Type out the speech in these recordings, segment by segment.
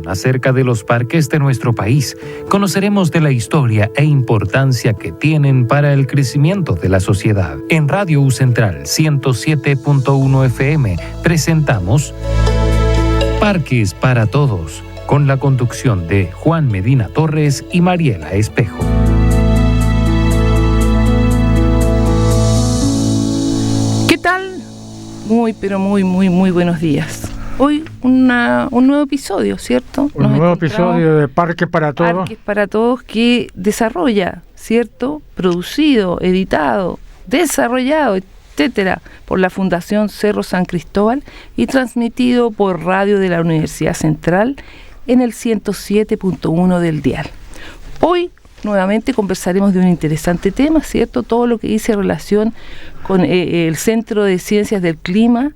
acerca de los parques de nuestro país. Conoceremos de la historia e importancia que tienen para el crecimiento de la sociedad. En Radio U Central 107.1 FM presentamos Parques para Todos, con la conducción de Juan Medina Torres y Mariela Espejo. ¿Qué tal? Muy buenos días. Hoy un nuevo episodio, ¿cierto? Un nuevo episodio de Parques para Todos. Parques para Todos que desarrolla, ¿cierto? Producido, editado, desarrollado, etcétera, por la Fundación Cerro San Cristóbal y transmitido por Radio de la Universidad Central en el 107.1 del dial. Hoy nuevamente conversaremos de un interesante tema, ¿cierto? Todo lo que dice relación con el Centro de Ciencias del Clima.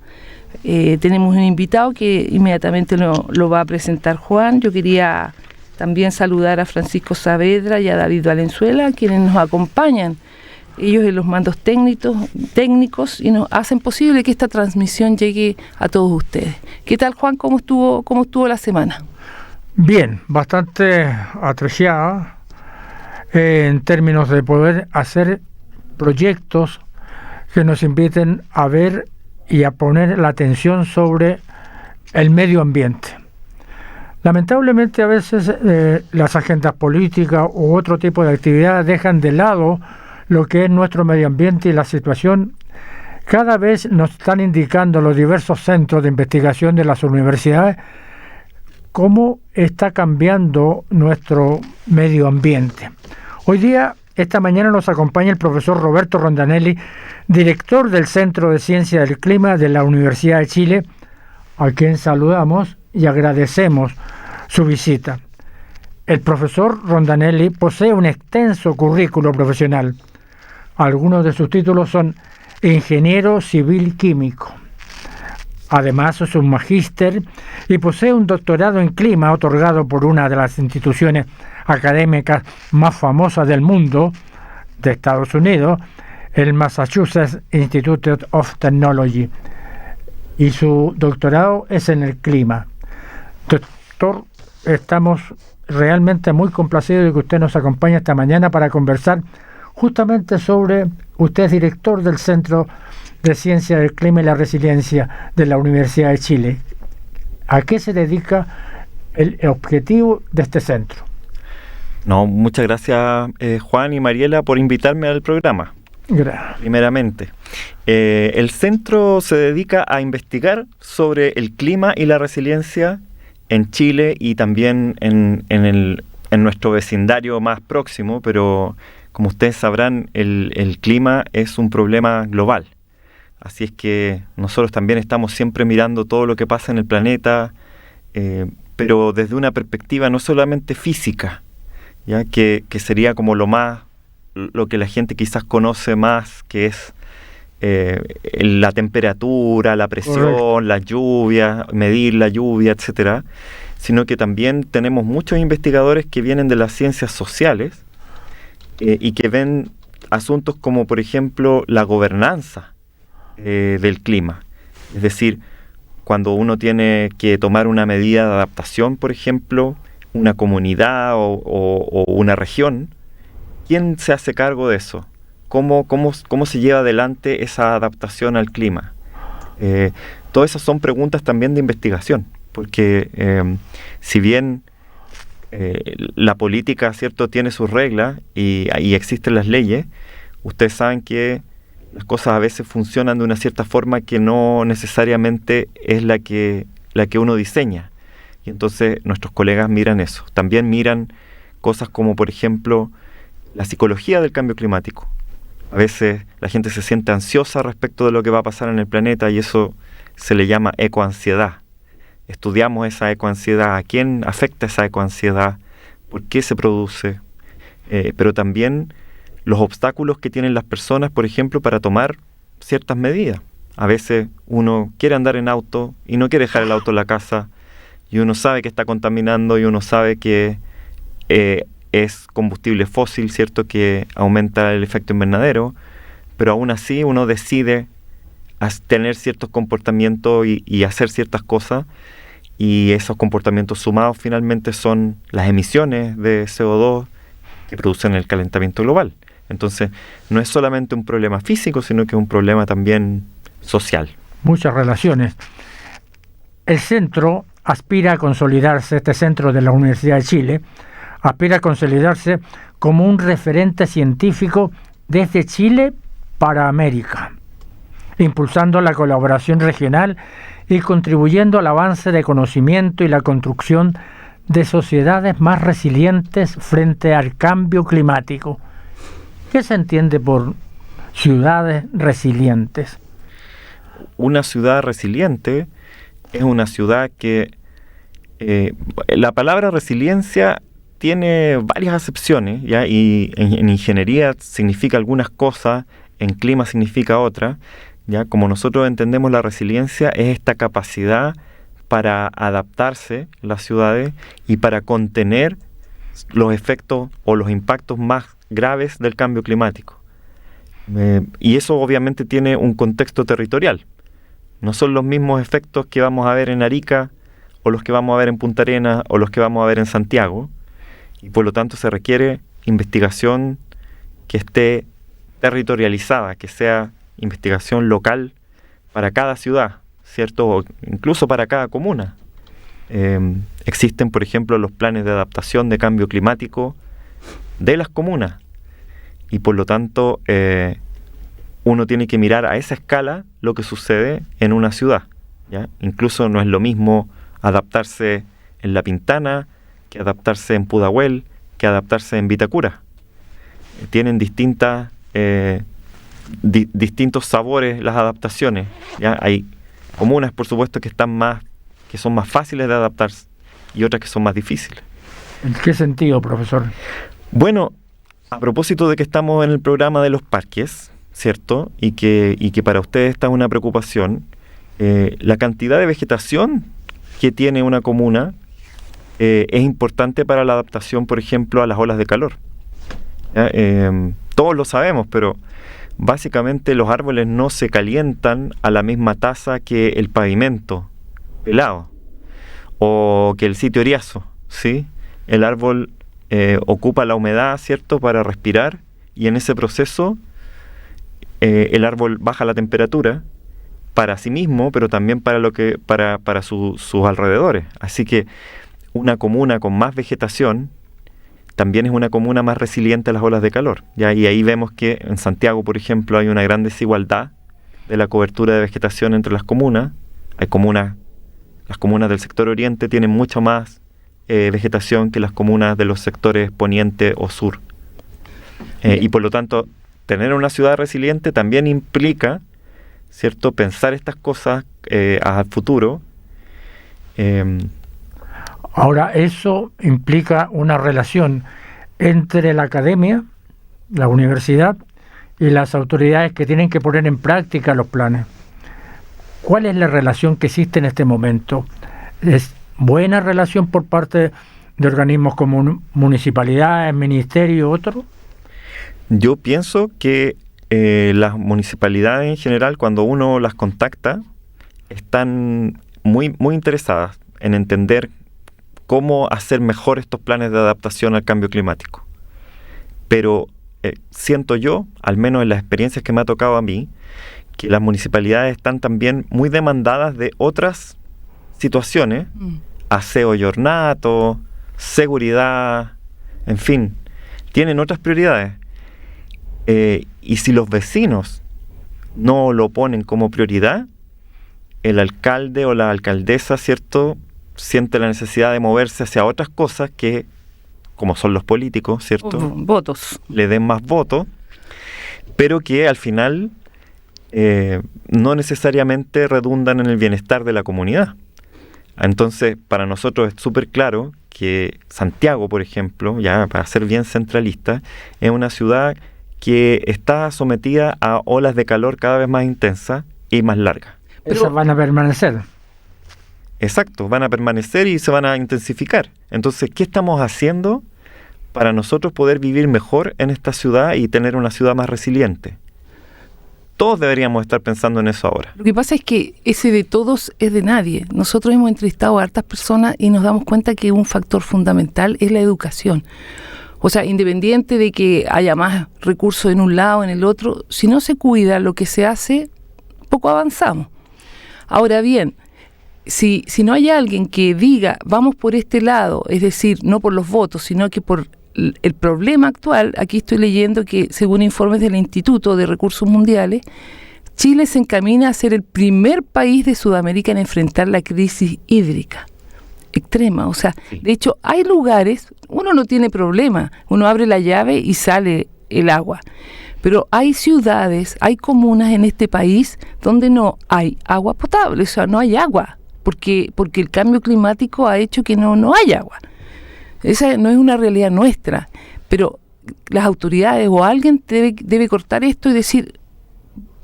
Tenemos un invitado que inmediatamente lo va a presentar Juan. Yo quería también saludar a Francisco Saavedra y a David Valenzuela, quienes nos acompañan, ellos en los mandos técnicos y nos hacen posible que esta transmisión llegue a todos ustedes. ¿Qué tal, Juan? ¿Cómo estuvo la semana? Bien, bastante atrofiada en términos de poder hacer proyectos que nos inviten a ver y a poner la atención sobre el medio ambiente. Lamentablemente a veces las agendas políticas u otro tipo de actividades dejan de lado lo que es nuestro medio ambiente y la situación. Cada vez nos están indicando los diversos centros de investigación de las universidades cómo está cambiando nuestro medio ambiente. Hoy día, esta mañana nos acompaña el profesor Roberto Rondanelli, director del Centro de Ciencia del Clima de la Universidad de Chile, a quien saludamos y agradecemos su visita. El profesor Rondanelli posee un extenso currículo profesional. Algunos de sus títulos son ingeniero civil químico. Además es un magíster y posee un doctorado en clima otorgado por una de las instituciones académicas más famosas del mundo, de Estados Unidos, el Massachusetts Institute of Technology. Y su doctorado es en el clima. Doctor, estamos realmente muy complacidos de que usted nos acompañe esta mañana para conversar justamente sobre, usted es director del Centro de Ciencia del Clima y la Resiliencia de la Universidad de Chile. ¿A qué se dedica el objetivo de este centro? No, muchas gracias Juan y Mariela por invitarme al programa. Gracias. Primeramente, el centro se dedica a investigar sobre el clima y la resiliencia en Chile y también en nuestro vecindario más próximo, pero como ustedes sabrán, el clima es un problema global. Así es que nosotros también estamos siempre mirando todo lo que pasa en el planeta, pero desde una perspectiva no solamente física, ¿ya? Que sería como lo que la gente quizás conoce más, que es la temperatura, la presión, correcto, la lluvia, medir la lluvia, etcétera, sino que también tenemos muchos investigadores que vienen de las ciencias sociales y que ven asuntos como, por ejemplo, la gobernanza del clima. Es decir, cuando uno tiene que tomar una medida de adaptación, por ejemplo, una comunidad o una región, ¿quién se hace cargo de eso? ¿Cómo se lleva adelante esa adaptación al clima? Todas esas son preguntas también de investigación, porque si bien la política, ¿cierto?, tiene sus reglas y existen las leyes, ustedes saben que las cosas a veces funcionan de una cierta forma que no necesariamente es la que uno diseña. Y entonces nuestros colegas miran eso. También miran cosas como, por ejemplo, la psicología del cambio climático. A veces la gente se siente ansiosa respecto de lo que va a pasar en el planeta y eso se le llama ecoansiedad. Estudiamos esa ecoansiedad, a quién afecta esa ecoansiedad, por qué se produce, pero también los obstáculos que tienen las personas, por ejemplo, para tomar ciertas medidas. A veces uno quiere andar en auto y no quiere dejar el auto en la casa, y uno sabe que está contaminando y uno sabe que es combustible fósil, ¿cierto?, que aumenta el efecto invernadero, pero aún así uno decide tener ciertos comportamientos y hacer ciertas cosas, y esos comportamientos sumados finalmente son las emisiones de CO2 que producen el calentamiento global. Entonces, no es solamente un problema físico, sino que es un problema también social. Muchas relaciones. El centro aspira a consolidarse, este centro de la Universidad de Chile, aspira a consolidarse como un referente científico desde Chile para América, impulsando la colaboración regional y contribuyendo al avance de conocimiento y la construcción de sociedades más resilientes frente al cambio climático. ¿Qué se entiende por ciudades resilientes? Una ciudad resiliente es una ciudad que... la palabra resiliencia tiene varias acepciones, ¿ya? Y en ingeniería significa algunas cosas, en clima significa otras, ¿ya? Como nosotros entendemos la resiliencia es esta capacidad para adaptarse las ciudades y para contener los efectos o los impactos más graves del cambio climático. Y eso obviamente tiene un contexto territorial. No son los mismos efectos que vamos a ver en Arica, o los que vamos a ver en Punta Arenas, o los que vamos a ver en Santiago, y por lo tanto se requiere investigación que esté territorializada, que sea investigación local para cada ciudad, ¿cierto? O incluso para cada comuna. Existen, por ejemplo, los planes de adaptación de cambio climático de las comunas, y por lo tanto uno tiene que mirar a esa escala lo que sucede en una ciudad, ¿ya? Incluso no es lo mismo adaptarse en La Pintana que adaptarse en Pudahuel, que adaptarse en Vitacura. Tienen distintos sabores las adaptaciones, ¿ya? Hay comunas, por supuesto, que son más fáciles de adaptarse y otras que son más difíciles. ¿En qué sentido, profesor? Bueno, a propósito de que estamos en el programa de los parques, ¿cierto? Y que para ustedes está una preocupación, la cantidad de vegetación que tiene una comuna es importante para la adaptación, por ejemplo, a las olas de calor. Todos lo sabemos, pero básicamente los árboles no se calientan a la misma tasa que el pavimento pelado o que el sitio eriazo, ¿sí? El árbol ocupa la humedad, ¿cierto?, para respirar, y en ese proceso el árbol baja la temperatura para sí mismo, pero también para sus alrededores. Así que una comuna con más vegetación también es una comuna más resiliente a las olas de calor, ¿ya? Y ahí vemos que en Santiago, por ejemplo, hay una gran desigualdad de la cobertura de vegetación entre las comunas. Las comunas del sector oriente tienen mucho más vegetación que las comunas de los sectores poniente o sur. Y por lo tanto, tener una ciudad resiliente también implica, ¿cierto?, pensar estas cosas al futuro. Ahora, eso implica una relación entre la academia, la universidad y las autoridades que tienen que poner en práctica los planes. ¿Cuál es la relación que existe en este momento? ¿Es buena relación por parte de organismos como municipalidades, ministerio, otros? Yo pienso que las municipalidades en general, cuando uno las contacta, están muy, muy interesadas en entender cómo hacer mejor estos planes de adaptación al cambio climático. Pero siento yo, al menos en las experiencias que me ha tocado a mí, que las municipalidades están también muy demandadas de otras situaciones, aseo y ornato, seguridad, en fin, tienen otras prioridades. Y si los vecinos no lo ponen como prioridad, el alcalde o la alcaldesa, ¿cierto?, siente la necesidad de moverse hacia otras cosas que, como son los políticos, ¿cierto?, votos, le den más votos, pero que al final no necesariamente redundan en el bienestar de la comunidad. Entonces, para nosotros es súper claro que Santiago, por ejemplo, ya para ser bien centralista, es una ciudad que está sometida a olas de calor cada vez más intensas y más largas. Esas van a permanecer. Exacto, van a permanecer y se van a intensificar. Entonces, ¿qué estamos haciendo para nosotros poder vivir mejor en esta ciudad y tener una ciudad más resiliente? Todos deberíamos estar pensando en eso ahora. Lo que pasa es que ese de todos es de nadie. Nosotros hemos entrevistado a hartas personas y nos damos cuenta que un factor fundamental es la educación. O sea, independiente de que haya más recursos en un lado o en el otro, si no se cuida lo que se hace, poco avanzamos. Ahora bien, si no hay alguien que diga, vamos por este lado, es decir, no por los votos, sino que por el problema actual, aquí estoy leyendo que según informes del Instituto de Recursos Mundiales, Chile se encamina a ser el primer país de Sudamérica en enfrentar la crisis hídrica extrema. O sea, de hecho, hay lugares, uno no tiene problema, uno abre la llave y sale el agua. Pero hay ciudades, hay comunas en este país donde no hay agua potable, o sea, no hay agua, porque el cambio climático ha hecho que no hay agua. Esa no es una realidad nuestra, pero las autoridades o alguien debe cortar esto y decir,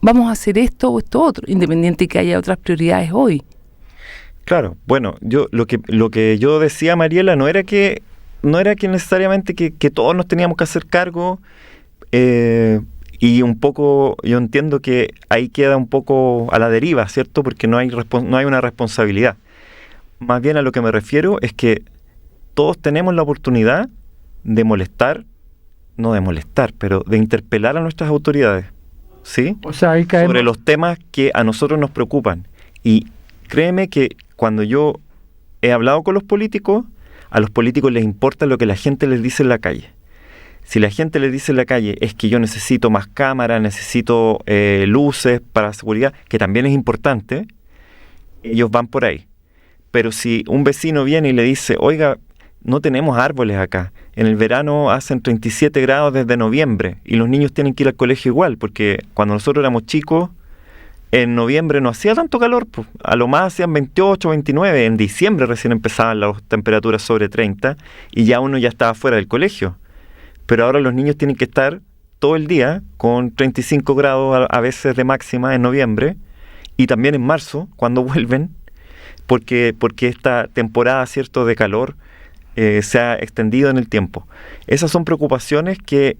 vamos a hacer esto o esto otro, independiente de que haya otras prioridades hoy. Claro, bueno, lo que yo decía, Mariela, no era que necesariamente que todos nos teníamos que hacer cargo, y un poco yo entiendo que ahí queda un poco a la deriva, ¿cierto? Porque no hay una responsabilidad. Más bien a lo que me refiero es que todos tenemos la oportunidad de pero de interpelar a nuestras autoridades, ¿sí? O sea, ahí caemos sobre los temas que a nosotros nos preocupan. Y créeme que cuando yo he hablado con los políticos, a los políticos les importa lo que la gente les dice en la calle. Si la gente les dice en la calle es que yo necesito más cámaras, necesito luces para seguridad, que también es importante, ellos van por ahí. Pero si un vecino viene y le dice, oiga, no tenemos árboles acá, en el verano hacen 37 grados desde noviembre y los niños tienen que ir al colegio igual, porque cuando nosotros éramos chicos, en noviembre no hacía tanto calor, pues, a lo más hacían 28, 29, en diciembre recién empezaban las temperaturas sobre 30 y ya uno ya estaba fuera del colegio. Pero ahora los niños tienen que estar todo el día con 35 grados a veces de máxima en noviembre y también en marzo cuando vuelven, porque esta temporada, ¿cierto?, de calor se ha extendido en el tiempo. Esas son preocupaciones que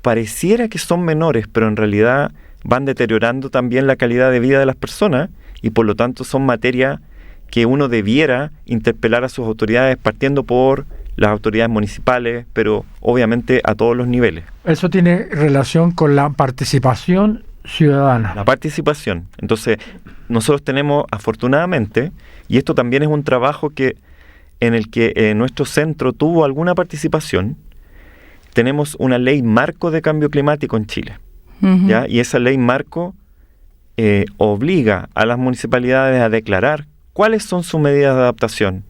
pareciera que son menores, pero en realidad van deteriorando también la calidad de vida de las personas y por lo tanto son materia que uno debiera interpelar a sus autoridades, partiendo por las autoridades municipales, pero obviamente a todos los niveles. Eso tiene relación con la participación ciudadana. La participación. Entonces, nosotros tenemos, afortunadamente, y esto también es un trabajo en el que nuestro centro tuvo alguna participación, tenemos una ley marco de cambio climático en Chile. Uh-huh. ¿Ya? Y esa ley marco obliga a las municipalidades a declarar cuáles son sus medidas de adaptación,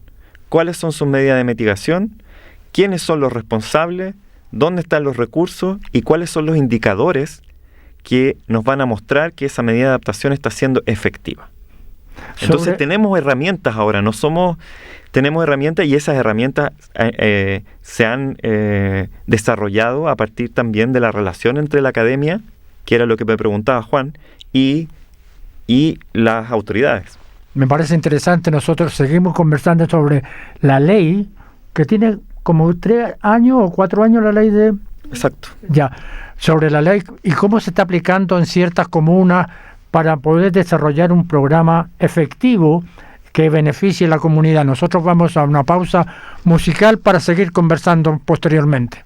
cuáles son sus medidas de mitigación, quiénes son los responsables, dónde están los recursos y cuáles son los indicadores que nos van a mostrar que esa medida de adaptación está siendo efectiva. Entonces tenemos herramientas ahora, tenemos herramientas y esas herramientas se han desarrollado a partir también de la relación entre la academia, que era lo que me preguntaba Juan, y las autoridades. Me parece interesante, nosotros seguimos conversando sobre la ley, que tiene como 3 años o 4 años la ley de... Exacto. Ya, sobre la ley y cómo se está aplicando en ciertas comunas para poder desarrollar un programa efectivo que beneficie a la comunidad. Nosotros vamos a una pausa musical para seguir conversando posteriormente.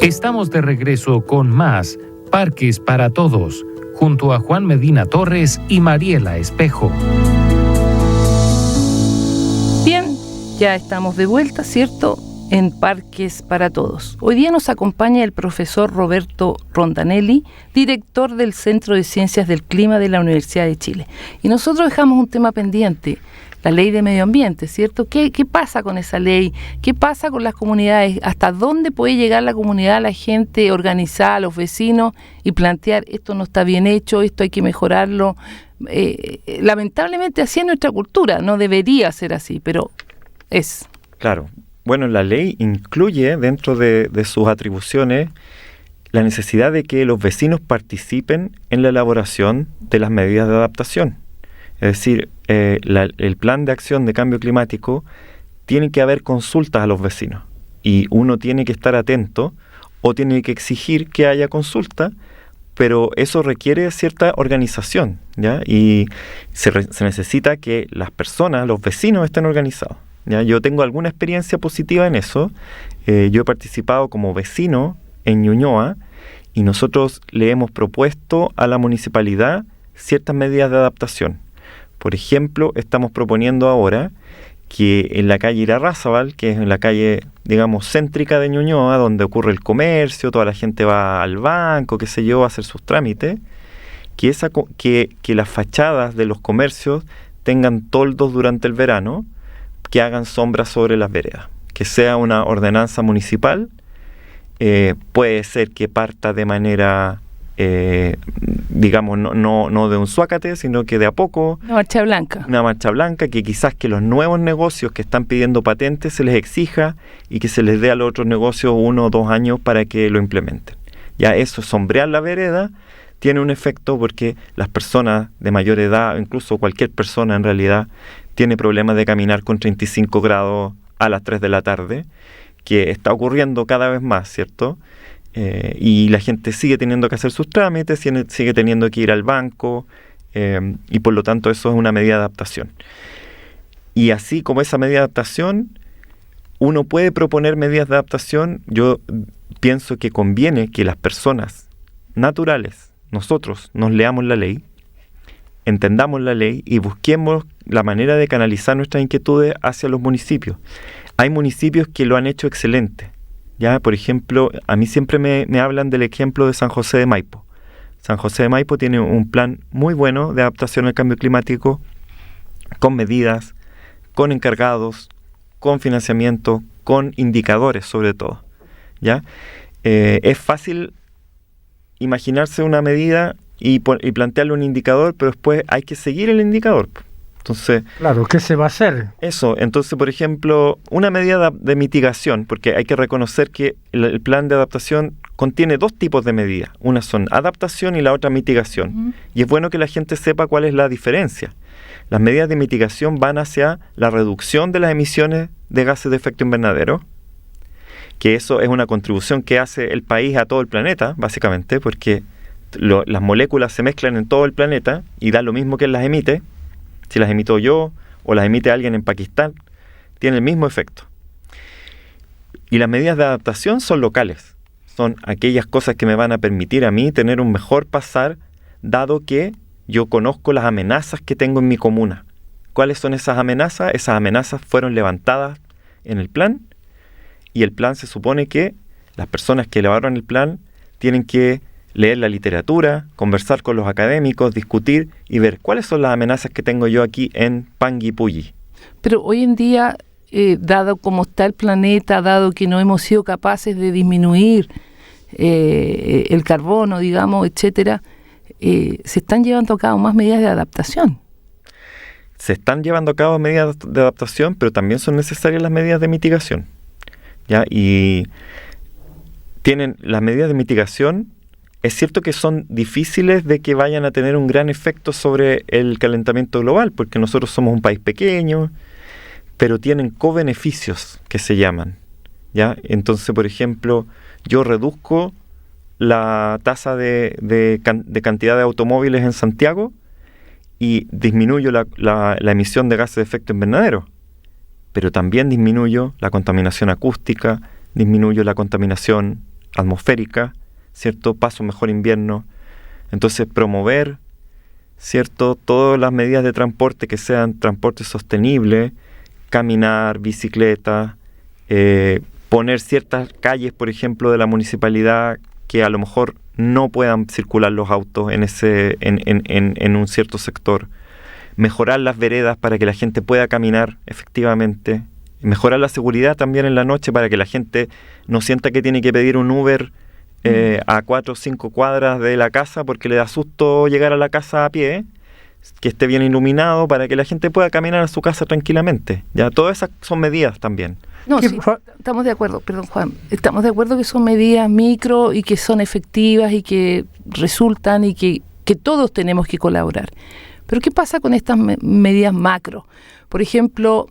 Estamos de regreso con más Parques para Todos, junto a Juan Medina Torres y Mariela Espejo. Bien, ya estamos de vuelta, ¿cierto?, en Parques para Todos. Hoy día nos acompaña el profesor Roberto Rondanelli, director del Centro de Ciencias del Clima de la Universidad de Chile. Y nosotros dejamos un tema pendiente, la ley de medio ambiente, ¿cierto? ¿Qué pasa con esa ley? ¿Qué pasa con las comunidades? ¿Hasta dónde puede llegar la comunidad, la gente organizada, los vecinos, y plantear esto no está bien hecho, esto hay que mejorarlo? Lamentablemente así es nuestra cultura, no debería ser así, pero es. Claro. Bueno, la ley incluye dentro de sus atribuciones la necesidad de que los vecinos participen en la elaboración de las medidas de adaptación. Es decir, el plan de acción de cambio climático tiene que haber consultas a los vecinos y uno tiene que estar atento o tiene que exigir que haya consulta pero eso requiere cierta organización, ¿ya? Y se necesita que las personas, los vecinos, estén organizados, ¿ya? Yo tengo alguna experiencia positiva en eso. Yo he participado como vecino en Ñuñoa y nosotros le hemos propuesto a la municipalidad ciertas medidas de adaptación. Por ejemplo, estamos proponiendo ahora que en la calle Irarrázaval, que es en la calle, digamos, céntrica de Ñuñoa, donde ocurre el comercio, toda la gente va al banco, qué sé yo, a hacer sus trámites, que las fachadas de los comercios tengan toldos durante el verano, que hagan sombra sobre las veredas, que sea una ordenanza municipal. Puede ser que parta de manera, digamos, no de un suácate, sino que de a poco. Una marcha blanca. Una marcha blanca, que quizás que los nuevos negocios que están pidiendo patentes se les exija y que se les dé a los otros negocios 1 o 2 años para que lo implementen. Ya eso, sombrear la vereda, tiene un efecto porque las personas de mayor edad, incluso cualquier persona en realidad, tiene problemas de caminar con 35 grados a las 3 de la tarde, que está ocurriendo cada vez más, ¿cierto? Y la gente sigue teniendo que hacer sus trámites, sigue teniendo que ir al banco, y por lo tanto eso es una medida de adaptación. Y así como esa medida de adaptación, uno puede proponer medidas de adaptación. Yo pienso que conviene que las personas naturales, nosotros, nos leamos la ley, entendamos la ley y busquemos la manera de canalizar nuestras inquietudes hacia los municipios. Hay municipios que lo han hecho excelente. Ya, por ejemplo, a mí siempre me hablan del ejemplo de San José de Maipo. San José de Maipo tiene un plan muy bueno de adaptación al cambio climático, con medidas, con encargados, con financiamiento, con indicadores sobre todo. ¿Ya? Es fácil imaginarse una medida y plantearle un indicador, pero después hay que seguir el indicador. Entonces, claro, ¿qué se va a hacer? Eso, entonces, por ejemplo, una medida de mitigación, porque hay que reconocer que el plan de adaptación contiene 2 tipos de medidas. Una son adaptación y la otra mitigación. Uh-huh. Y es bueno que la gente sepa cuál es la diferencia. Las medidas de mitigación van hacia la reducción de las emisiones de gases de efecto invernadero, que eso es una contribución que hace el país a todo el planeta, básicamente, porque las moléculas se mezclan en todo el planeta y da lo mismo que él las emite. Si las emito yo o las emite alguien en Pakistán, tiene el mismo efecto. Y las medidas de adaptación son locales. Son aquellas cosas que me van a permitir a mí tener un mejor pasar, dado que yo conozco las amenazas que tengo en mi comuna. ¿Cuáles son esas amenazas? Esas amenazas fueron levantadas en el plan, y el plan se supone que las personas que elaboraron el plan tienen que leer la literatura, conversar con los académicos, discutir y ver cuáles son las amenazas que tengo yo aquí en Panguipulli. Pero hoy en día, dado como está el planeta, dado que no hemos sido capaces de disminuir el carbono, digamos, etcétera, se están llevando a cabo más medidas de adaptación. Se están llevando a cabo medidas de adaptación, pero también son necesarias las medidas de mitigación. ¿Ya? Y tienen las medidas de mitigación. Es cierto que son difíciles de que vayan a tener un gran efecto sobre el calentamiento global, porque nosotros somos un país pequeño, pero tienen co-beneficios que se llaman, ¿ya? Entonces, por ejemplo, yo reduzco la tasa de cantidad de automóviles en Santiago y disminuyo la emisión de gases de efecto invernadero, pero también disminuyo la contaminación acústica, disminuyo la contaminación atmosférica, ¿cierto? Paso mejor invierno. Entonces, promover, ¿cierto?, todas las medidas de transporte que sean transporte sostenible, caminar, bicicleta, poner ciertas calles, por ejemplo, de la municipalidad que a lo mejor no puedan circular los autos en un cierto sector, mejorar las veredas para que la gente pueda caminar efectivamente, mejorar la seguridad también en la noche para que la gente no sienta que tiene que pedir un Uber a 4 o 5 cuadras de la casa porque le da susto llegar a la casa a pie, que esté bien iluminado para que la gente pueda caminar a su casa tranquilamente. Ya, todas esas son medidas también. No, sí, estamos de acuerdo, perdón Juan, estamos de acuerdo que son medidas micro y que son efectivas y que resultan y que todos tenemos que colaborar. Pero ¿qué pasa con estas medidas macro? Por ejemplo,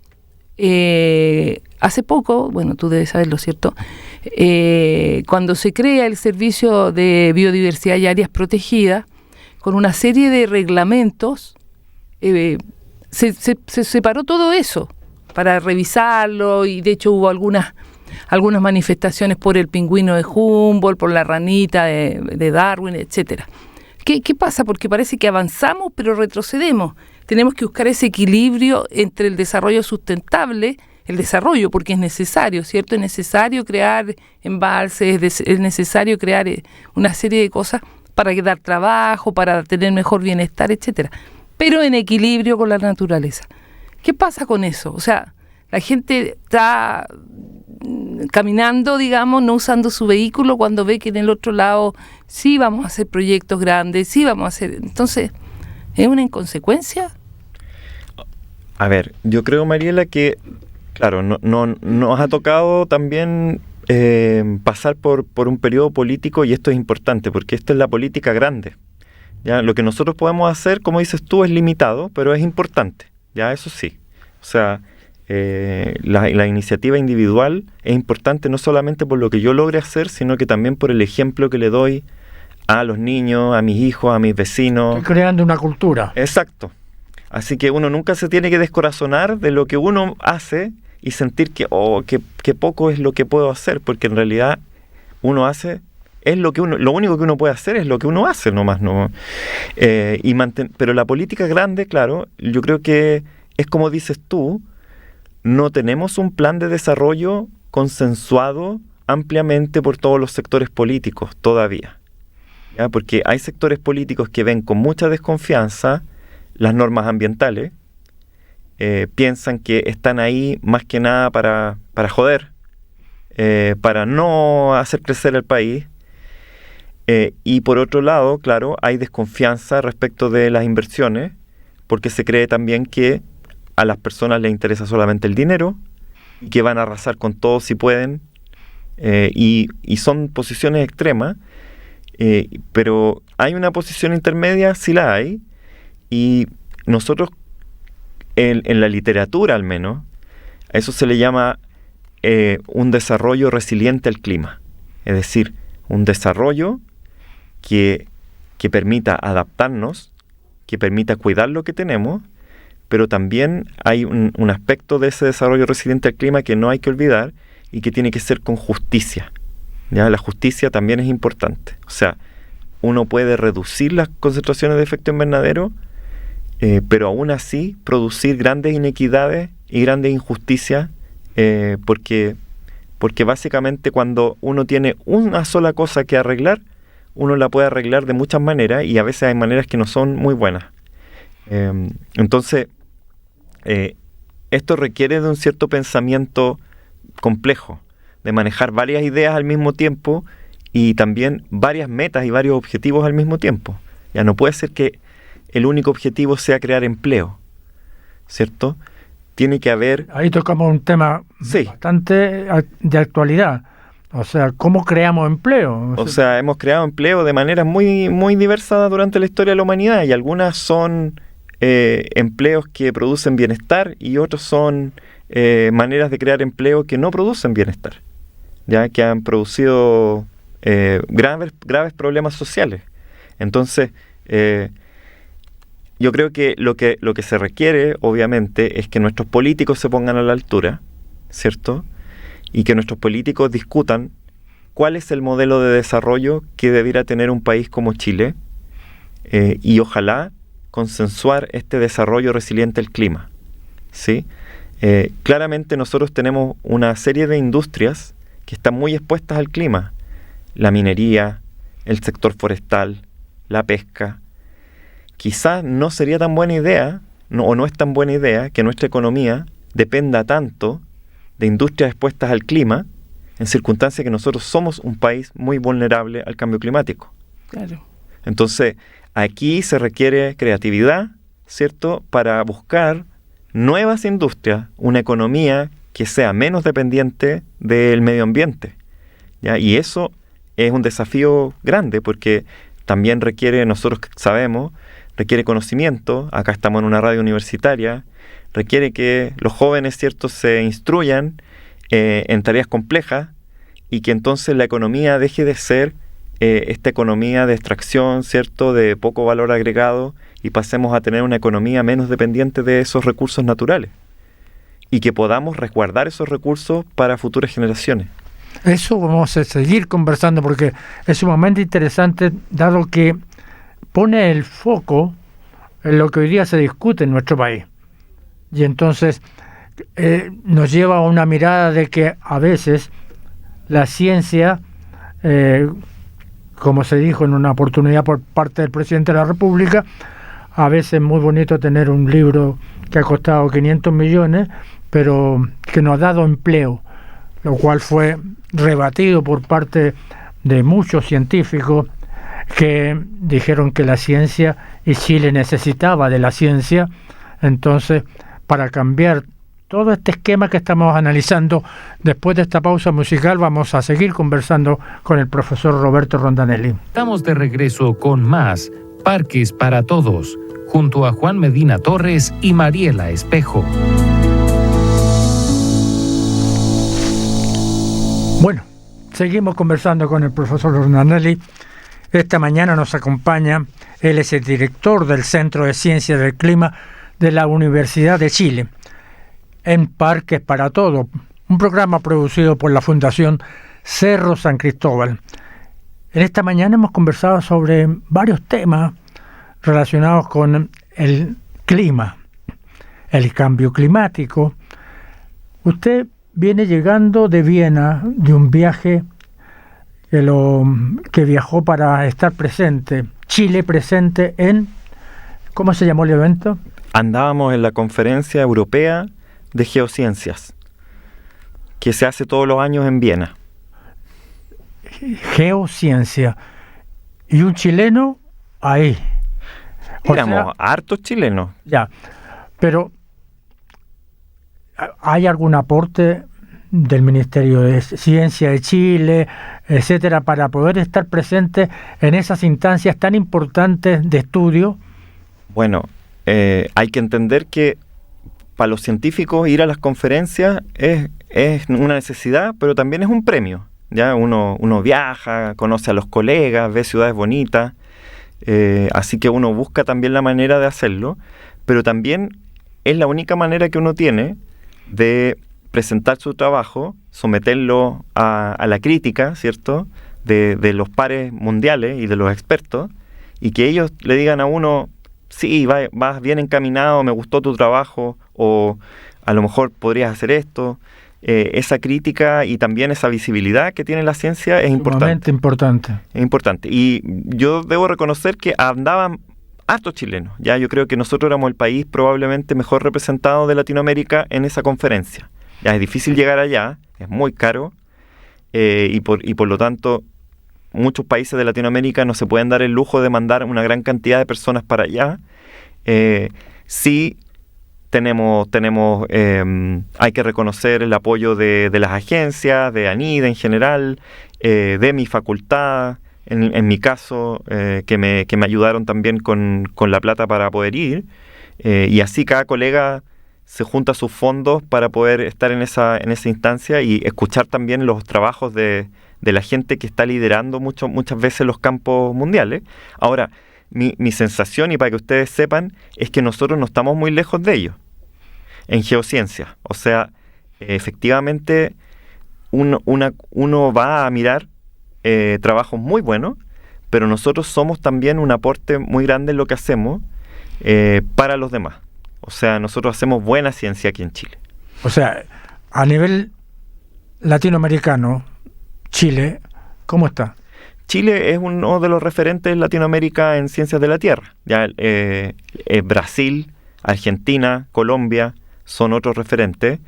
hace poco, bueno, tú debes saberlo, ¿cierto? Cuando se crea el Servicio de Biodiversidad y Áreas Protegidas, con una serie de reglamentos, se separó todo eso para revisarlo, y de hecho hubo algunas manifestaciones por el pingüino de Humboldt, por la ranita de Darwin, etcétera. ¿Qué pasa? Porque parece que avanzamos, pero retrocedemos. Tenemos que buscar ese equilibrio entre el desarrollo sustentable, porque es necesario, ¿cierto? Es necesario crear embalses, es necesario crear una serie de cosas para dar trabajo, para tener mejor bienestar, etcétera, pero en equilibrio con la naturaleza. ¿Qué pasa con eso? O sea, la gente está caminando, digamos, no usando su vehículo, cuando ve que en el otro lado sí vamos a hacer proyectos grandes, sí vamos a hacer... Entonces, ¿es una inconsecuencia? A ver, yo creo, Mariela, que, claro, nos ha tocado también pasar por un periodo político, y esto es importante, porque esto es la política grande. ¿Ya? Lo que nosotros podemos hacer, como dices tú, es limitado, pero es importante. Ya, eso sí. O sea, la iniciativa individual es importante no solamente por lo que yo logre hacer, sino que también por el ejemplo que le doy a los niños, a mis hijos, a mis vecinos. Estoy creando una cultura. Exacto. Así que uno nunca se tiene que descorazonar de lo que uno hace y sentir que poco es lo que puedo hacer, porque en realidad uno hace... lo único que uno puede hacer es lo que uno hace nomás, ¿no? Pero la política grande, claro, yo creo que es como dices tú, no tenemos un plan de desarrollo consensuado ampliamente por todos los sectores políticos todavía, ¿ya? Porque hay sectores políticos que ven con mucha desconfianza las normas ambientales, piensan que están ahí más que nada para joder, para no hacer crecer el país. Y por otro lado, claro, hay desconfianza respecto de las inversiones, porque se cree también que a las personas les interesa solamente el dinero, y que van a arrasar con todo si pueden, y son posiciones extremas, pero hay una posición intermedia, sí la hay, y nosotros, en la literatura al menos, a eso se le llama un desarrollo resiliente al clima, es decir, un desarrollo que permita adaptarnos, que permita cuidar lo que tenemos, pero también hay un aspecto de ese desarrollo resiliente al clima que no hay que olvidar y que tiene que ser con justicia. ¿Ya? La justicia también es importante. O sea, uno puede reducir las concentraciones de efecto invernadero, pero aún así producir grandes inequidades y grandes injusticias, porque básicamente cuando uno tiene una sola cosa que arreglar, uno la puede arreglar de muchas maneras, y a veces hay maneras que no son muy buenas. Entonces, esto requiere de un cierto pensamiento complejo, de manejar varias ideas al mismo tiempo y también varias metas y varios objetivos al mismo tiempo. Ya no puede ser que el único objetivo sea crear empleo, ¿cierto? Tiene que haber... Ahí tocamos un tema bastante de actualidad. O sea, ¿cómo creamos empleo? O sea, hemos creado empleo de maneras muy, muy diversas durante la historia de la humanidad, y algunas son empleos que producen bienestar, y otros son maneras de crear empleo que no producen bienestar, ya que han producido graves problemas sociales. Entonces, yo creo que lo que se requiere, obviamente, es que nuestros políticos se pongan a la altura, ¿cierto? Y que nuestros políticos discutan cuál es el modelo de desarrollo que debiera tener un país como Chile, y ojalá consensuar este desarrollo resiliente al clima, ¿sí? Claramente nosotros tenemos una serie de industrias que están muy expuestas al clima: la minería, el sector forestal, la pesca. Quizás no sería tan buena idea, o no es tan buena idea, que nuestra economía dependa tanto de industrias expuestas al clima, en circunstancias que nosotros somos un país muy vulnerable al cambio climático. Claro. Entonces, aquí se requiere creatividad, ¿cierto?, para buscar nuevas industrias, una economía que sea menos dependiente del medio ambiente, ¿ya? Y eso es un desafío grande, porque también requiere, nosotros sabemos, requiere conocimiento. Acá estamos en una radio universitaria, requiere que los jóvenes, ¿cierto?, se instruyan en tareas complejas, y que entonces la economía deje de ser esta economía de extracción, ¿cierto?, de poco valor agregado, y pasemos a tener una economía menos dependiente de esos recursos naturales y que podamos resguardar esos recursos para futuras generaciones. Eso vamos a seguir conversando porque es sumamente interesante, dado que pone el foco en lo que hoy día se discute en nuestro país. Y entonces nos lleva a una mirada de que a veces la ciencia, como se dijo en una oportunidad por parte del presidente de la República, a veces es muy bonito tener un libro que ha costado 500 millones, pero que no ha dado empleo, lo cual fue rebatido por parte de muchos científicos que dijeron que la ciencia, y Chile necesitaba de la ciencia. Entonces, para cambiar todo este esquema que estamos analizando, después de esta pausa musical vamos a seguir conversando con el profesor Roberto Rondanelli. Estamos de regreso con más Parques para Todos, junto a Juan Medina Torres y Mariela Espejo. Bueno, seguimos conversando con el profesor Rondanelli. Esta mañana nos acompaña, él es el director del Centro de Ciencias del Clima de la Universidad de Chile, en Parques para Todos, un programa producido por la Fundación Cerro San Cristóbal. En esta mañana hemos conversado sobre varios temas relacionados con el clima, el cambio climático. Usted viene llegando de Viena, de un viaje que viajó para estar presente, Chile presente en, ¿cómo se llamó el evento? Andábamos en la Conferencia Europea de Geociencias, que se hace todos los años en Viena. Geociencia. Y un chileno ahí. Éramos hartos chilenos. Ya, pero ¿hay algún aporte del Ministerio de Ciencia de Chile, etcétera, para poder estar presente en esas instancias tan importantes de estudio? Bueno, hay que entender que para los científicos ir a las conferencias es una necesidad, pero también es un premio. ¿Ya? Uno viaja, conoce a los colegas, ve ciudades bonitas, así que uno busca también la manera de hacerlo, pero también es la única manera que uno tiene de presentar su trabajo, someterlo a la crítica, ¿cierto?, de los pares mundiales y de los expertos, y que ellos le digan a uno, sí, vas bien encaminado, me gustó tu trabajo, o a lo mejor podrías hacer esto. Esa crítica y también esa visibilidad que tiene la ciencia es importante. Es importante. Y yo debo reconocer que andaban hartos chilenos. Ya yo creo que nosotros éramos el país probablemente mejor representado de Latinoamérica en esa conferencia. Ya es difícil llegar allá, es muy caro, y por lo tanto muchos países de Latinoamérica no se pueden dar el lujo de mandar una gran cantidad de personas para allá. Sí hay que reconocer el apoyo de las agencias, de ANIDA en general, de mi facultad, en mi caso, que me ayudaron también con la plata para poder ir, y así cada colega se junta sus fondos para poder estar en esa instancia y escuchar también los trabajos de la gente que está liderando muchas veces los campos mundiales. Ahora, mi sensación, y para que ustedes sepan, es que nosotros no estamos muy lejos de ellos en geociencia. O sea, efectivamente uno va a mirar trabajos muy buenos, pero nosotros somos también un aporte muy grande en lo que hacemos para los demás. O sea, nosotros hacemos buena ciencia aquí en Chile. O sea, a nivel latinoamericano, Chile, ¿cómo está? Chile es uno de los referentes en Latinoamérica en ciencias de la Tierra. Ya, Brasil, Argentina, Colombia son otros referentes.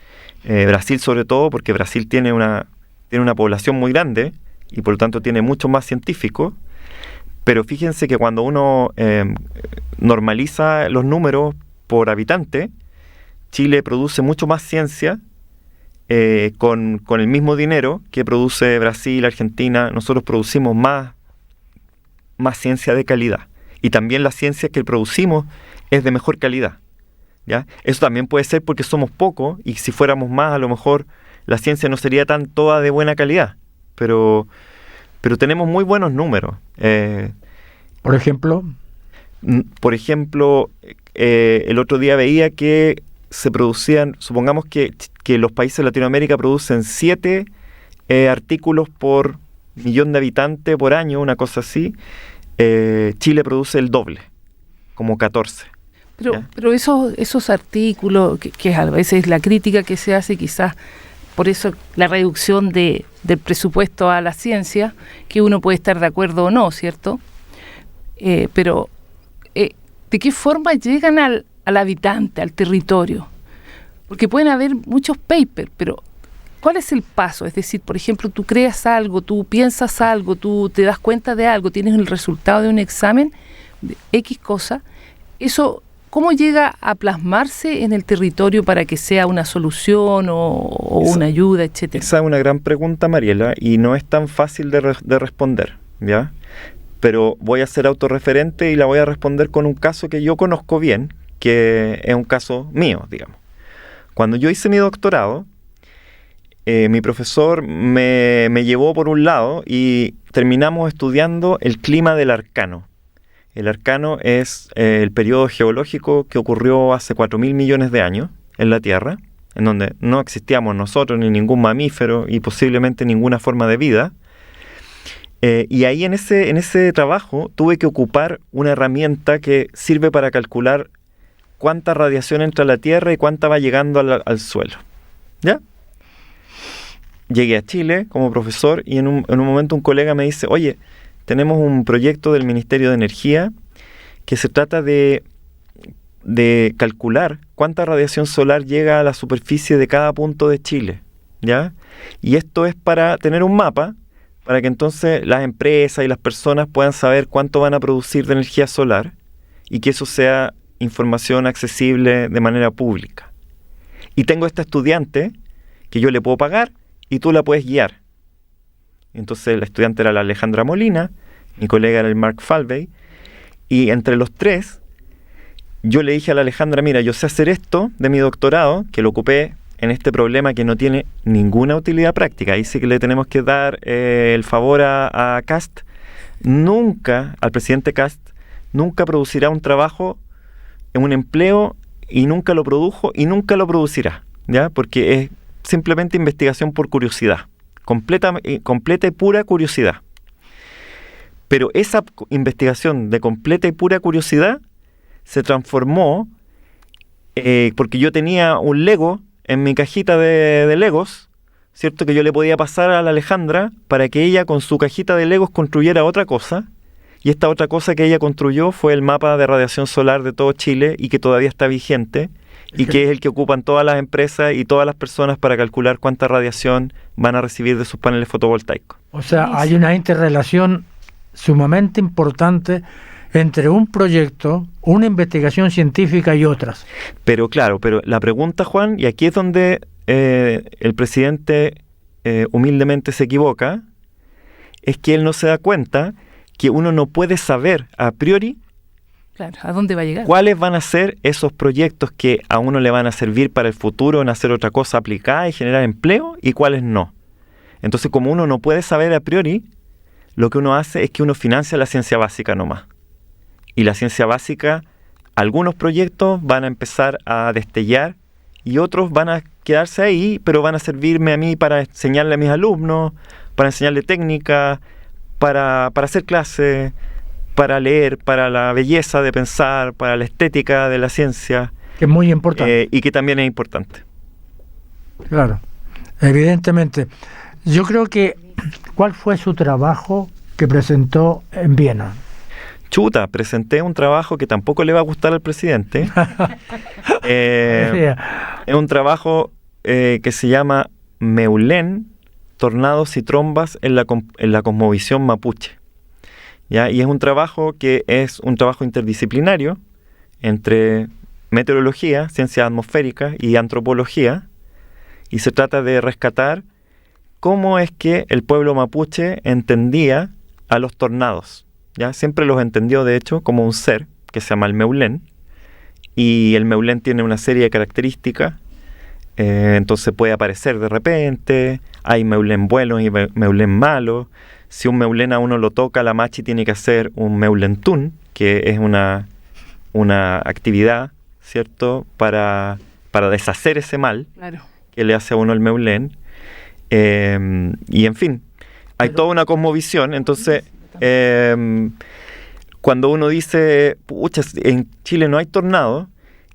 Brasil sobre todo porque Brasil tiene una población muy grande y por lo tanto tiene muchos más científicos. Pero fíjense que cuando uno normaliza los números por habitante, Chile produce mucho más ciencia con el mismo dinero que produce Brasil, Argentina. Nosotros producimos más ciencia de calidad. Y también la ciencia que producimos es de mejor calidad. ¿Ya? Eso también puede ser porque somos pocos y si fuéramos más, a lo mejor la ciencia no sería tan toda de buena calidad. pero tenemos muy buenos números. Por ejemplo, el otro día veía que se producían, supongamos que los países de Latinoamérica producen 7 artículos por millón de habitantes por año, una cosa así. Chile produce el doble, como 14. Pero esos artículos, que a veces la crítica que se hace, quizás por eso la reducción del presupuesto a la ciencia, que uno puede estar de acuerdo o no, ¿cierto? Pero ¿de qué forma llegan al habitante, al territorio? Porque pueden haber muchos papers, pero ¿cuál es el paso? Es decir, por ejemplo, tú creas algo, tú piensas algo, tú te das cuenta de algo, tienes el resultado de un examen, de X cosa, eso, ¿cómo llega a plasmarse en el territorio para que sea una solución o una ayuda, etcétera? Esa es una gran pregunta, Mariela, y no es tan fácil de responder, ¿ya? Pero voy a ser autorreferente y la voy a responder con un caso que yo conozco bien, que es un caso mío, digamos. Cuando yo hice mi doctorado, mi profesor me llevó por un lado y terminamos estudiando el clima del Arcano. El Arcano es el periodo geológico que ocurrió hace 4.000 millones de años en la Tierra, en donde no existíamos nosotros ni ningún mamífero y posiblemente ninguna forma de vida. Y ahí en ese trabajo tuve que ocupar una herramienta que sirve para calcular cuánta radiación entra a la Tierra y cuánta va llegando al suelo. ¿Ya? Llegué a Chile como profesor y en un momento un colega me dice, oye, tenemos un proyecto del Ministerio de Energía que se trata de calcular cuánta radiación solar llega a la superficie de cada punto de Chile, ¿ya? Y esto es para tener un mapa, para que entonces las empresas y las personas puedan saber cuánto van a producir de energía solar y que eso sea información accesible de manera pública. Y tengo esta estudiante que yo le puedo pagar y tú la puedes guiar. Entonces la estudiante era la Alejandra Molina, mi colega era el Mark Falvey, y entre los tres yo le dije a la Alejandra, mira, yo sé hacer esto de mi doctorado, que lo ocupé en este problema que no tiene ninguna utilidad práctica. Ahí sí que le tenemos que dar el favor a Kast. Al presidente Kast, nunca producirá un trabajo en un empleo y nunca lo produjo y nunca lo producirá, ¿ya? Porque es simplemente investigación por curiosidad, completa y pura curiosidad. Pero esa investigación de completa y pura curiosidad se transformó porque yo tenía un Lego en mi cajita de Legos, ¿cierto? Que yo le podía pasar a la Alejandra para que ella con su cajita de Legos construyera otra cosa. Y esta otra cosa que ella construyó fue el mapa de radiación solar de todo Chile y que todavía está vigente y que es el que ocupan todas las empresas y todas las personas para calcular cuánta radiación van a recibir de sus paneles fotovoltaicos. O sea, hay una interrelación sumamente importante entre un proyecto, una investigación científica y otras. Pero claro, la pregunta, Juan, y aquí es donde el presidente humildemente se equivoca, es que él no se da cuenta que uno no puede saber a priori, claro, ¿a dónde va a llegar? ¿Cuáles van a ser esos proyectos que a uno le van a servir para el futuro en hacer otra cosa aplicada y generar empleo y cuáles no? Entonces, como uno no puede saber a priori, lo que uno hace es que uno financia la ciencia básica nomás. Y la ciencia básica, algunos proyectos van a empezar a destellar y otros van a quedarse ahí, pero van a servirme a mí para enseñarle a mis alumnos, para enseñarle técnica, para hacer clases, para leer, para la belleza de pensar, para la estética de la ciencia. Que es muy importante. Y que también es importante. Claro, evidentemente. Yo creo que, ¿cuál fue su trabajo que presentó en Viena? Chuta, presenté un trabajo que tampoco le va a gustar al presidente. Es un trabajo que se llama Meulén, tornados y trombas en la cosmovisión mapuche. ¿Ya? Y es un trabajo que es un trabajo interdisciplinario entre meteorología, ciencias atmosféricas y antropología, y se trata de rescatar cómo es que el pueblo mapuche entendía a los tornados. ¿Ya? Siempre los entendió, de hecho, como un ser que se llama el Meulén, y el Meulén tiene una serie de características entonces puede aparecer de repente. Hay meulén buenos y meulén malos. Si un meulén a uno lo toca, la machi tiene que hacer un meulentún, que es una actividad, ¿cierto?, para deshacer ese mal que le hace a uno el meulén. Y en fin, hay toda una cosmovisión. Entonces, cuando uno dice, pucha, en Chile no hay tornado,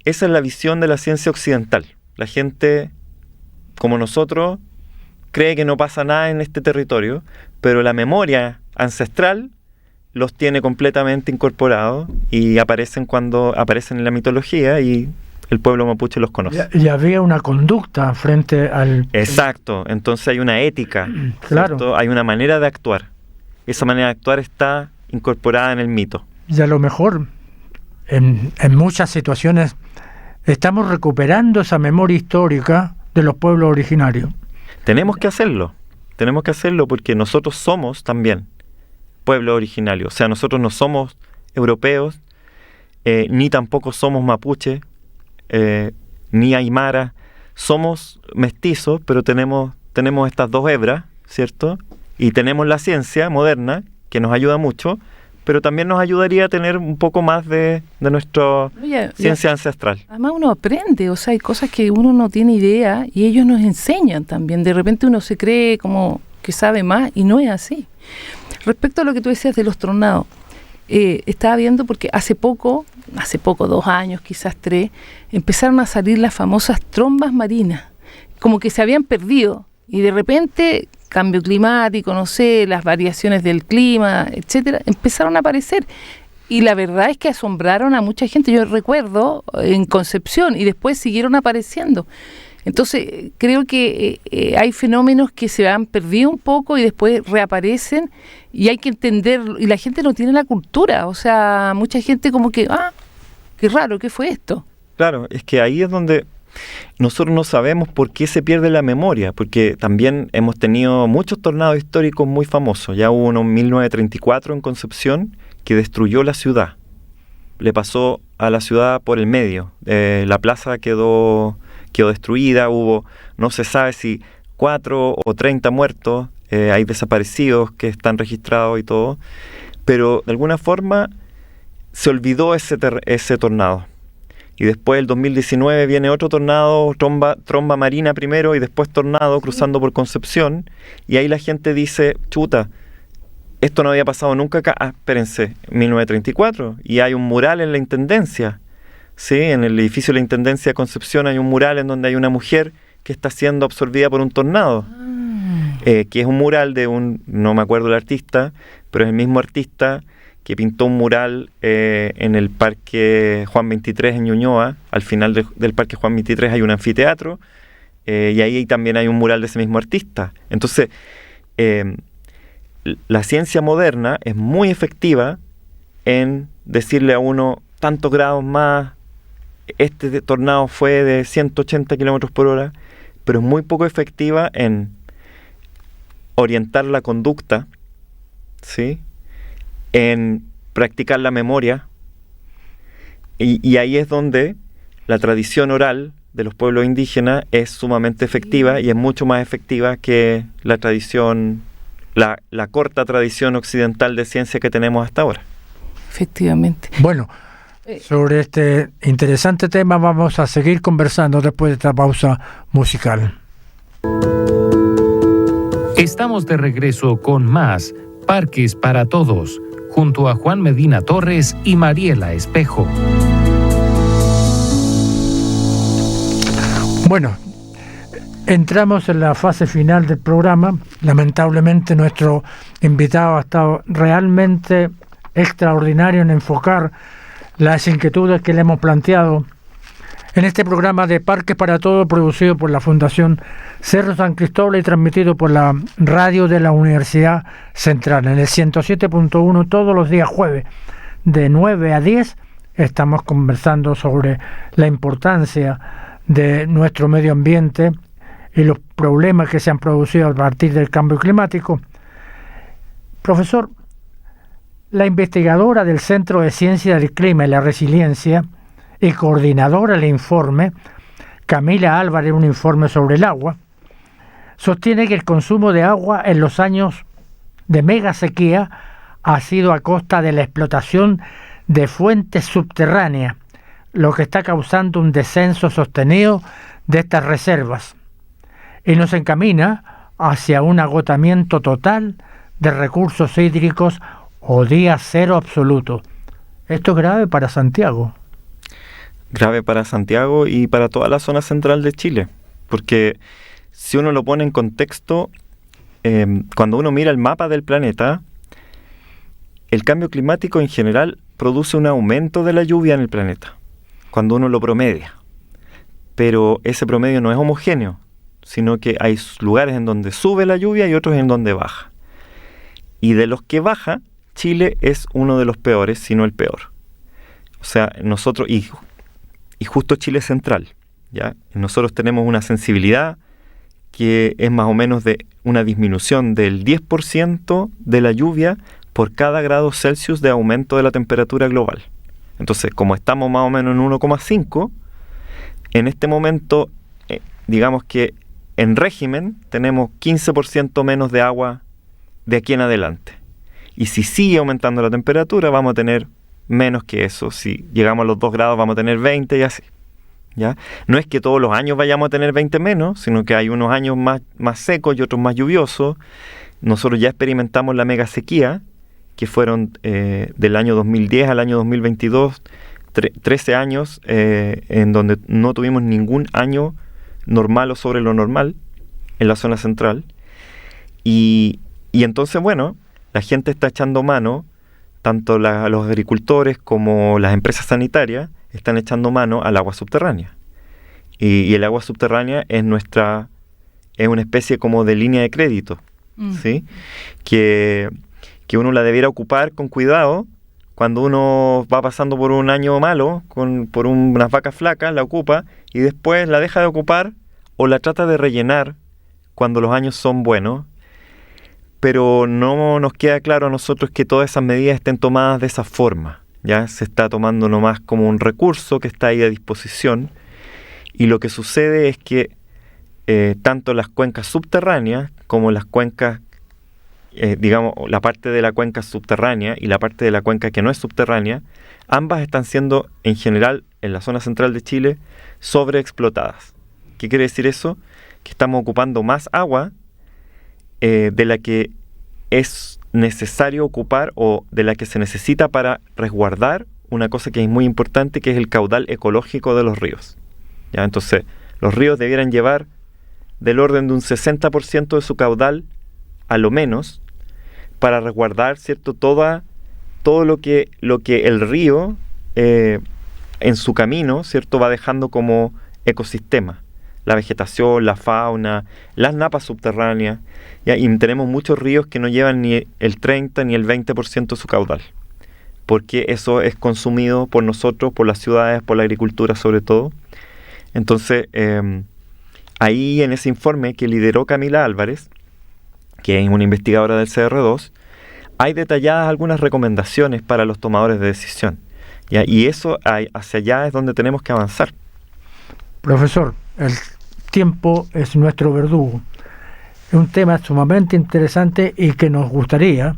esa es la visión de la ciencia occidental. La gente, como nosotros, cree que no pasa nada en este territorio, pero la memoria ancestral los tiene completamente incorporados y aparecen cuando aparecen en la mitología, y el pueblo mapuche los conoce. Y había una conducta frente al... Exacto, entonces hay una ética, claro. ¿cierto? Hay una manera de actuar. Esa manera de actuar está incorporada en el mito. Y a lo mejor, en muchas situaciones, estamos recuperando esa memoria histórica de los pueblos originarios. Tenemos que hacerlo porque nosotros somos también pueblo originario. O sea, nosotros no somos europeos, ni tampoco somos mapuche, ni aymara. Somos mestizos, pero tenemos estas dos hebras, ¿cierto? Y tenemos la ciencia moderna, que nos ayuda mucho, pero también nos ayudaría a tener un poco más de nuestra ciencia ancestral. Además uno aprende, o sea, hay cosas que uno no tiene idea y ellos nos enseñan también. De repente uno se cree como que sabe más y no es así. Respecto a lo que tú decías de los tornados, estaba viendo porque hace poco, 2 años, quizás 3, empezaron a salir las famosas trombas marinas, como que se habían perdido, y de repente, cambio climático, no sé, las variaciones del clima, etcétera, empezaron a aparecer. Y la verdad es que asombraron a mucha gente. Yo recuerdo en Concepción, y después siguieron apareciendo. Entonces, creo que hay fenómenos que se han perdido un poco y después reaparecen, y hay que entender, y la gente no tiene la cultura, o sea, mucha gente como que, qué raro, ¿qué fue esto? Claro, es que ahí es donde nosotros no sabemos por qué se pierde la memoria, porque también hemos tenido muchos tornados históricos muy famosos. Ya hubo uno en 1934 en Concepción que destruyó la ciudad. Le pasó a la ciudad por el medio. La plaza quedó destruida, no se sabe si 4 o 30 muertos, hay desaparecidos que están registrados y todo, pero de alguna forma se olvidó ese tornado. Y después, el 2019, viene otro tornado, tromba marina primero y después tornado cruzando por Concepción, y ahí la gente dice, chuta, esto no había pasado nunca acá. Espérense, 1934, y hay un mural en la Intendencia. Sí, en el edificio de la Intendencia de Concepción hay un mural en donde hay una mujer que está siendo absorbida por un tornado, que es un mural de no me acuerdo el artista, pero es el mismo artista que pintó un mural en el Parque Juan 23 en Ñuñoa. Al final del Parque Juan 23 hay un anfiteatro, y ahí también hay un mural de ese mismo artista. Entonces, la ciencia moderna es muy efectiva en decirle a uno tantos grados más, este tornado fue de 180 kilómetros por hora, pero es muy poco efectiva en orientar la conducta, ¿sí?, en practicar la memoria, y ahí es donde la tradición oral de los pueblos indígenas es sumamente efectiva, y es mucho más efectiva que la tradición, la corta tradición occidental de ciencia que tenemos hasta ahora. Efectivamente. Bueno, sobre este interesante tema vamos a seguir conversando después de esta pausa musical. Estamos de regreso con más Parques para Todos, junto a Juan Medina Torres y Mariela Espejo. Bueno, entramos en la fase final del programa. Lamentablemente nuestro invitado ha estado realmente extraordinario en enfocar las inquietudes que le hemos planteado en este programa de Parques para Todos, producido por la Fundación Cerro San Cristóbal y transmitido por la radio de la Universidad Central en el 107.1 todos los días jueves de 9 a 10. Estamos conversando sobre la importancia de nuestro medio ambiente y los problemas que se han producido a partir del cambio climático. Profesor, la investigadora del Centro de Ciencia del Clima y la Resiliencia y coordinadora del informe Camila Álvarez, en un informe sobre el agua, sostiene que el consumo de agua en los años de mega sequía ha sido a costa de la explotación de fuentes subterráneas, lo que está causando un descenso sostenido de estas reservas y nos encamina hacia un agotamiento total de recursos hídricos o día cero absoluto. Esto es grave para Santiago. Grave para Santiago y para toda la zona central de Chile, porque si uno lo pone en contexto, cuando uno mira el mapa del planeta, el cambio climático en general produce un aumento de la lluvia en el planeta, cuando uno lo promedia. Pero ese promedio no es homogéneo, sino que hay lugares en donde sube la lluvia y otros en donde baja. Y de los que baja, Chile es uno de los peores, si no el peor. O sea, nosotros, y justo Chile central, ¿ya? Nosotros tenemos una sensibilidad que es más o menos de una disminución del 10% de la lluvia por cada grado Celsius de aumento de la temperatura global. Entonces, como estamos más o menos en 1,5, en este momento, digamos que en régimen tenemos 15% menos de agua de aquí en adelante. Y si sigue aumentando la temperatura, vamos a tener menos que eso. Si llegamos a los 2 grados, vamos a tener 20 y así, ¿ya? No es que todos los años vayamos a tener 20 menos, sino que hay unos años más secos y otros más lluviosos. Nosotros ya experimentamos la mega sequía, que fueron del año 2010 al año 2022, 13 años en donde no tuvimos ningún año normal o sobre lo normal en la zona central. Y entonces, bueno, la gente está echando mano, tanto los agricultores como las empresas sanitarias están echando mano al agua subterránea. Y el agua subterránea es una especie como de línea de crédito, ¿sí? Que uno la debiera ocupar con cuidado. Cuando uno va pasando por un año malo, por unas vacas flacas, la ocupa y después la deja de ocupar o la trata de rellenar cuando los años son buenos. Pero no nos queda claro a nosotros que todas esas medidas estén tomadas de esa forma. Ya se está tomando nomás como un recurso que está ahí a disposición. Y lo que sucede es que tanto las cuencas subterráneas como las cuencas, digamos, la parte de la cuenca subterránea y la parte de la cuenca que no es subterránea, ambas están siendo, en general, en la zona central de Chile, sobreexplotadas. ¿Qué quiere decir eso? Que estamos ocupando más agua de la que es necesario ocupar o de la que se necesita para resguardar una cosa que es muy importante, que es el caudal ecológico de los ríos. ¿Ya? Entonces, los ríos debieran llevar del orden de un 60% de su caudal, a lo menos, para resguardar, ¿cierto?, todo lo que el río en su camino, ¿cierto?, va dejando como ecosistema. La vegetación, la fauna, las napas subterráneas, ¿ya? Y tenemos muchos ríos que no llevan ni el 30 ni el 20% de su caudal, porque eso es consumido por nosotros, por las ciudades, por la agricultura sobre todo. Entonces, ahí en ese informe que lideró Camila Álvarez, que es una investigadora del CR2, hay detalladas algunas recomendaciones para los tomadores de decisión, ¿ya? Y eso hacia allá es donde tenemos que avanzar. Profesor, el tiempo es nuestro verdugo. Es un tema sumamente interesante y que nos gustaría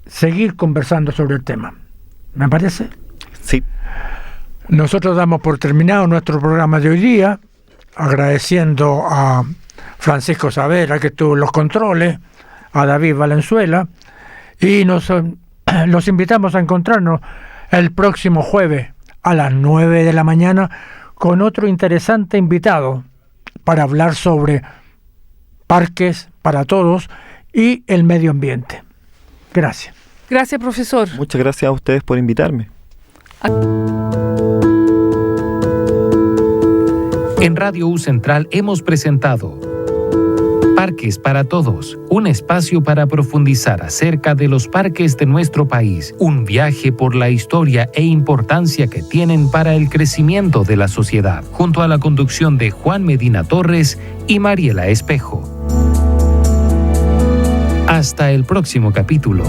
seguir conversando sobre el tema. ¿Me parece? Sí. Nosotros damos por terminado nuestro programa de hoy día, agradeciendo a Francisco Saavedra, que estuvo en los controles, a David Valenzuela, y los invitamos a encontrarnos el próximo jueves a las 9 de la mañana con otro interesante invitado para hablar sobre parques para todos y el medio ambiente. Gracias. Gracias, profesor. Muchas gracias a ustedes por invitarme. En Radio U Central hemos presentado Parques para Todos, un espacio para profundizar acerca de los parques de nuestro país, un viaje por la historia e importancia que tienen para el crecimiento de la sociedad, junto a la conducción de Juan Medina Torres y Mariela Espejo. Hasta el próximo capítulo.